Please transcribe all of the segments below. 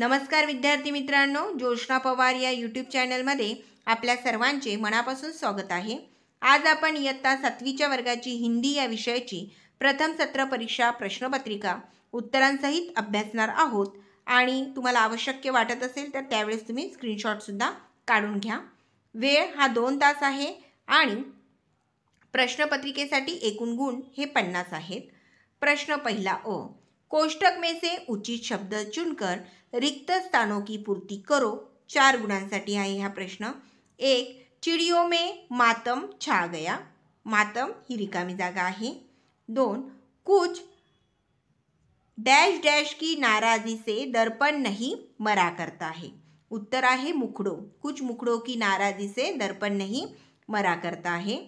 नमस्कार विद्यार्थी मित्रांनो, ज्योत्स्ना पवार या यूट्यूब चॅनलमध्ये आपल्या सर्वांचे मनापासून स्वागत आहे। आज आपण इयत्ता 7वीच्या वर्गाची हिंदी या विषयाची प्रथम सत्र परीक्षा प्रश्नपत्रिका उत्तरांसहित अभ्यासणार आहोत आणि तुम्हाला आवश्यक वाटत असेल तर त्यावेळेस तुम्ही स्क्रीनशॉट सुद्धा काढून घ्या। वेळ हा 2 तास आहे आणि प्रश्नपत्रिकेसाठी एकूण गुण हे 50 आहेत। प्रश्न पहिला अ, कोष्टक में से उचित शब्द चुनकर रिक्त स्थानों की पूर्ति करो। 4 गुणांसाठी आहे हा प्रश्न। 1, चिड़ियों में मातम छा गया। मातम ही रिकामी जागा आहे। 2, कुछ डैश डैश की नाराजी से दर्पण नहीं मरा करता है। उत्तर आहे मुखड़ो। कुछ मुखड़ों की नाराजी से दर्पण नहीं मरा करता है।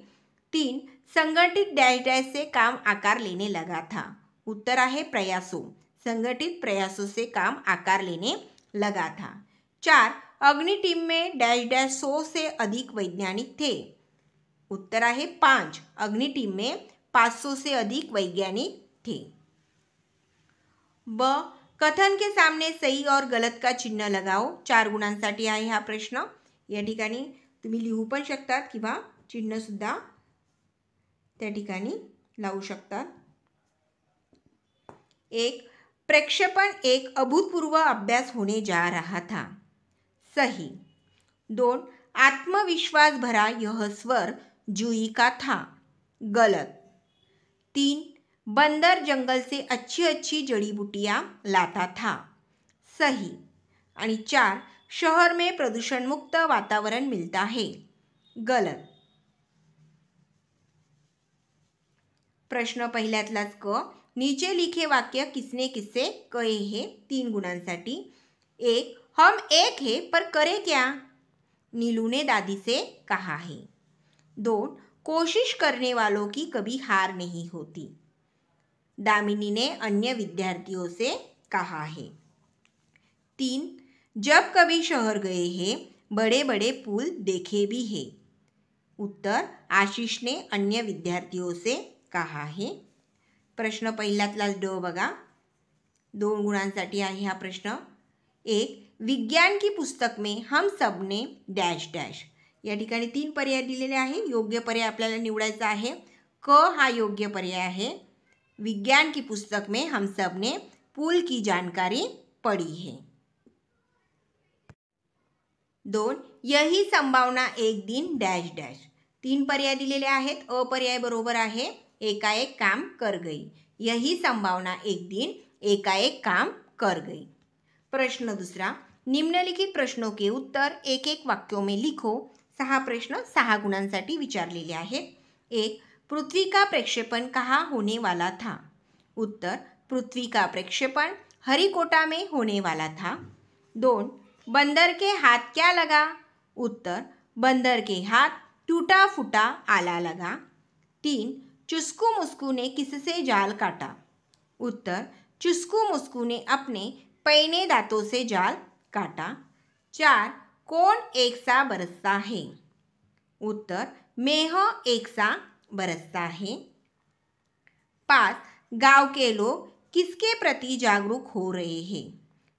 3, संगठित डैश डैश से काम आकार लेने लगा था। उत्तर आहे प्रयासों। संगठित प्रयासों से काम आकार लेने लगा था। 4, अग्नि टीम में डैश डैश 100 से अधिक वैज्ञानिक थे। उत्तर आहे 5, अग्नि टीम में 500 से अधिक वैज्ञानिक थे। ब, कथन के सामने सही और गलत का चिन्ह लगाओ। 4 गुणांसाठी आहे हा प्रश्न। या ठिकाणी तुम्ही लिहू पण शकतात किंवा चिन्ह सुद्धा त्या ठिकाणी लावू शकतात। 1, प्रक्षेपण एक अभूतपूर्व अभ्यास होने जा रहा था। सही। 2, आत्मविश्वास भरा यह स्वर जूही का था। गलत। 3, बंदर जंगल से अच्छी अच्छी जड़ी बूटियां लाता था। सही। आणि 4, शहर में प्रदूषण मुक्त वातावरण मिलता है। गलत। प्रश्न पहिल्यातलाच क, नीचे लिखे वाक्य किसने किससे कहे हैं। 3 गुणांसाठी। 1, हम एक है पर करे क्या। नीलू ने दादी से कहा है। 2, कोशिश करने वालों की कभी हार नहीं होती। दामिनी ने अन्य विद्यार्थियों से कहा है। 3, जब कभी शहर गए हैं बड़े बड़े पुल देखे भी हैं। उत्तर आशीष ने अन्य विद्यार्थियों से कहा है। प्रश्न पहिल्यातलाच ड बघा। 2 गुणांसाठी आहे हा प्रश्न। 1, विज्ञान की पुस्तक में हम सब ने डैश डैश। या ठिकाणी 3 पर्याय दिलेले आहे। योग्य पर्याय आपल्याला निवडायचा आहे। क हा योग्य पर्याय आहे। विज्ञान की पुस्तक में हम सब ने पुल की जानकारी पढ़ी है। 2, यही संभावना एक दिन डैश डैश। 3 पर्याय दिलेले आहेत। अ पर्याय बरोबर आहे। एकाएक काम कर गई। यही संभावना एक दिन एकाएक काम कर गई। प्रश्न दूसरा, निम्नलिखित प्रश्नों के उत्तर एक एक वाक्यों में लिखो। 6 प्रश्न 6 गुणांसाठी विचारलेले आहेत। 1, पृथ्वी का प्रक्षेपण कहाँ होने वाला था। उत्तर पृथ्वी का प्रक्षेपण हरिकोटा में होने वाला था। 2, बंदर के हाथ क्या लगा। उत्तर बंदर के हाथ टूटा फूटा आला लगा। 3, चुस्कू मुस्कू ने किससे जाल काटा। उत्तर चुस्कू मुस्कू ने अपने पैने दांतों से जाल काटा। 4, कौन एक सा बरसता है। उत्तर मेह एक सा बरसता है। 5, गांव के लोग किसके प्रति जागरूक हो रहे हैं।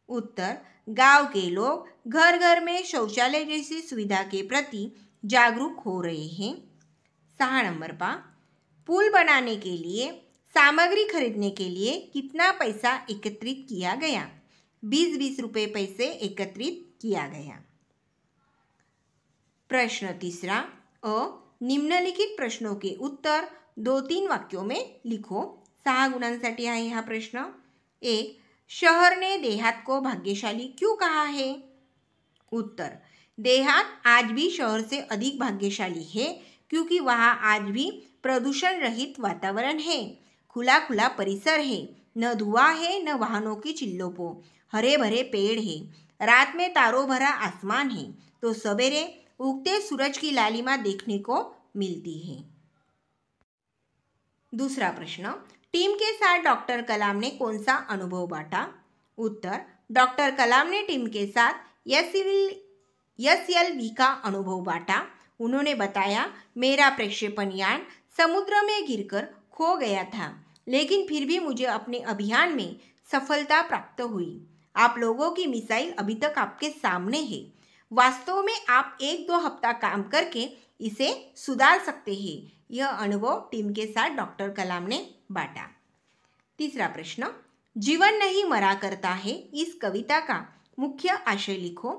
उत्तर गांव के लोग घर घर में शौचालय जैसी सुविधा के प्रति जागरूक हो रहे हैं। 6 नंबर पा, पुल बनाने के लिए सामग्री खरीदने के लिए कितना पैसा एकत्रित किया गया। 20-20 रुपये पैसे एकत्रित किया गया। प्रश्न तीसरा अ, निम्नलिखित प्रश्नों के उत्तर 2-3 वाक्यों में लिखो। 6 गुणांसाठी आहे हा प्रश्न। 1, शहर ने देहात को भाग्यशाली क्यों कहा है। उत्तर देहात आज भी शहर से अधिक भाग्यशाली है क्योंकि वहाँ आज भी प्रदूषण रहित वातावरण है, खुला खुला परिसर है, न धुआं है न वाहनों की चिल्लोपो, हरे भरे पेड़ है, रात में तारों भरा आसमान है तो सवेरे उगते सूरज की लालिमा देखने को मिलती है। दूसरा प्रश्न, टीम के साथ डॉक्टर कलाम ने कौन सा अनुभव बांटा। उत्तर डॉक्टर कलाम ने टीम के साथ SLV का अनुभव बांटा। उन्होंने बताया, मेरा प्रक्षेपण यान समुद्र में गिरकर खो गया था लेकिन फिर भी मुझे अपने अभियान में सफलता प्राप्त हुई। आप लोगों की मिसाइल अभी तक आपके सामने है। वास्तव में आप 1-2 हफ्ता काम करके इसे सुधार सकते हैं। यह अनुभव टीम के साथ डॉक्टर कलाम ने बांटा। तीसरा प्रश्न, जीवन नहीं मरा करता है, इस कविता का मुख्य आशय लिखो।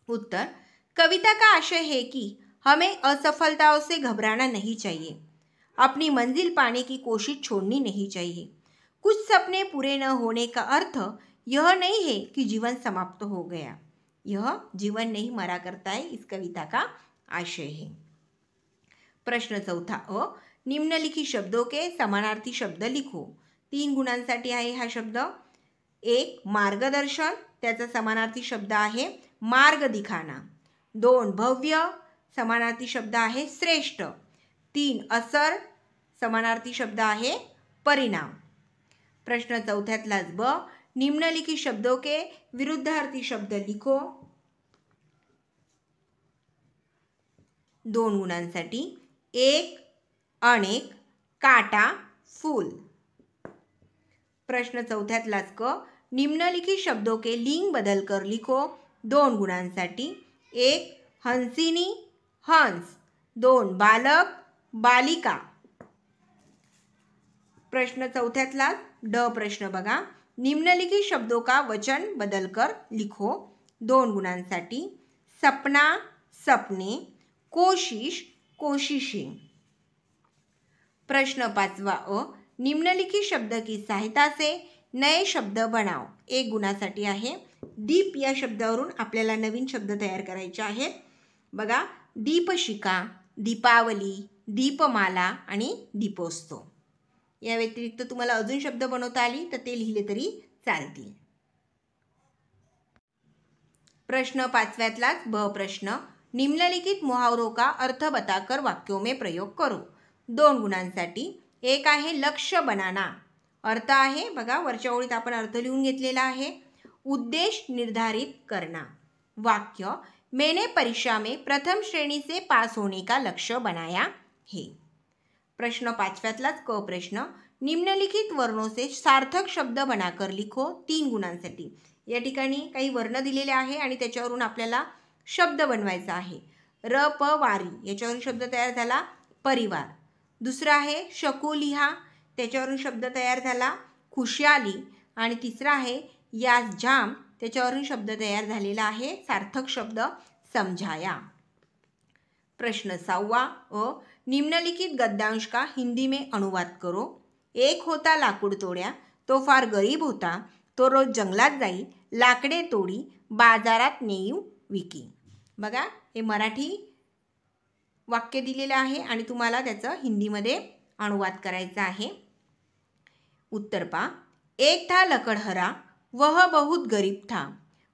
उत्तर, कविता का आशय है कि हमें असफलताओं से घबराना नहीं चाहिए, अपनी मंजिल पाने की कोशिश छोड़नी नहीं चाहिए। कुछ सपने पूरे न होने का अर्थ यह नहीं है कि जीवन समाप्त हो गया। यह जीवन नहीं मरा करता है, इस कविता का आशय है। प्रश्न चौथा अ, निम्नलिखित शब्दों के समानार्थी शब्द लिखो। 3 गुणांसाठी आहे हा शब्द। 1 मार्गदर्शन, त्याचा समानार्थी शब्द आहे मार्ग दिखाना। 2 भव्य, समानार्थी शब्द आहे श्रेष्ठ। 3 असर, समानार्थी शब्द आहे परिणाम। प्रश्न चौथ्यातलाच ब, निम्नलिखित शब्दों के विरुद्धार्थी शब्द लिखो। 2 गुणांसाठी 1 अनेक, काटा, फूल। प्रश्न चौथ्यातलाच क, निम्नलिखित शब्दों के लिंग बदलकर लिखो। 2 गुणांसाठी 1 हंसिनी, हंस। 2 बालक, बालिका। प्रश्न चौथ्यातला ड प्रश्न बघा, निम्नलिखित शब्दों का वचन बदलकर लिखो। 2 गुणांसाठी सपना, सपने, कोशिश, कोशिशें। प्रश्न 5वां अ, निम्नलिखित शब्द की सहायता से नए शब्द बनाओ। 1 गुणासाठी आहे दीप, या शब्दावरून आपल्याला नवीन शब्द तयार करायचे आहेत। बघा, दीपशिखा, दीपावली, दीपमाला आणि दीपोत्सव। या व्यतिरिक्त तुम्हाला अजून शब्द बनवता आली तर ते लिहिले तरी चालतील। प्रश्न 5व्यातलाच ब प्रश्न, निम्नलिखित मुहावरों का अर्थ बताकर वाक्यों में प्रयोग करो। 2 गुणांसाठी 1 आहे लक्ष्य बनाना, अर्थ आहे बघा वरच्या ओळीत आपण अर्थ लिहून घेतलेला आहे, उद्देश निर्धारित करना। वाक्य, मैंने परीक्षा में प्रथम श्रेणी से पास होने का लक्ष्य बनाया है। प्रश्न 5व्यातलाच क प्रश्न, निम्नलिखित वर्णों से सार्थक शब्द बनाकर लिखो। 3 गुणांसाठी या ठिकाणी काही वर्ण दिलेले आहे आणि त्याच्यावरून आपल्याला शब्द बनवायचा आहे। र प वारी, याच्यावरून शब्द तयार झाला परिवार। दुसरा आहे शकुलिहा, त्याच्यावरून शब्द तयार झाला खुशाली। आणि तिसरा आहे यास जाम, त्याच्यावरून शब्द तयार झालेला आहे सार्थक शब्द समझाया। प्रश्न 6वां अ, निम्नलिखित गद्यांश का हिंदी में अनुवाद करो। 1 होता लाकूड तोड्या, तो फार गरीब होता, तो रोज जंगलात जाई, लाकडे तोडी, बाजारात नेऊ विकी। बघा, हे मराठी वाक्य दिलेलं आहे आणि तुम्हाला त्याचं हिंदीमध्ये अनुवाद करायचा आहे। उत्तर पा, 1 था लकड़हरा, वह बहुत गरीब था,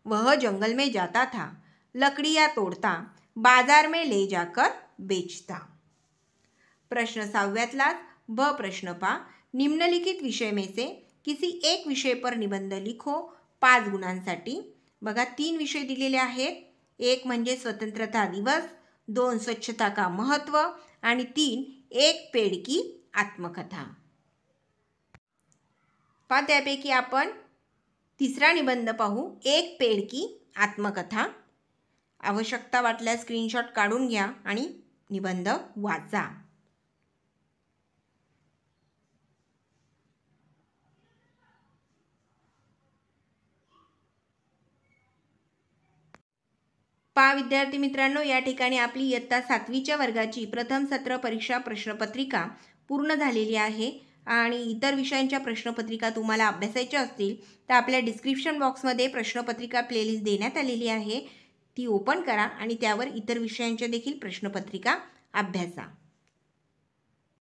वह जंगल में जाता था, लकड़ियाँ तोड़ता, बाजार में ले जाकर बेचता। प्रश्न 6व्यातला ब प्रश्न पा, निम्नलिखित विषय में से किसी एक विषय पर निबंध लिखो। 5 गुणांसाठी बघा 3 विषय दिलेले आहेत। 1 म्हणजे स्वतंत्रता दिवस, 2 स्वच्छता का महत्व आणि 3 एक पेड़ की आत्मकथा। पहा, त्यापैकी आपण तिसरा निबंध पाहू, एक पेड़ की आत्मकथा। आवश्यकता वाटल्यास स्क्रीनशॉट काढून घ्या आणि निबंध वाचा। पहा विद्यार्थी मित्रांनो, या ठिकाणी आपली इयत्ता 7वीच्या वर्गाची प्रथम सत्र परीक्षा प्रश्नपत्रिका पूर्ण झालेली आहे आणि इतर विषयांच्या प्रश्नपत्रिका तुम्हाला अभ्यासायच्या असतील तर आपल्या डिस्क्रिप्शन बॉक्समध्ये प्रश्नपत्रिका प्लेलिस्ट देण्यात आलेली आहे, ती ओपन करा आणि त्यावर इतर विषयांच्या देखील प्रश्नपत्रिका अभ्यासा।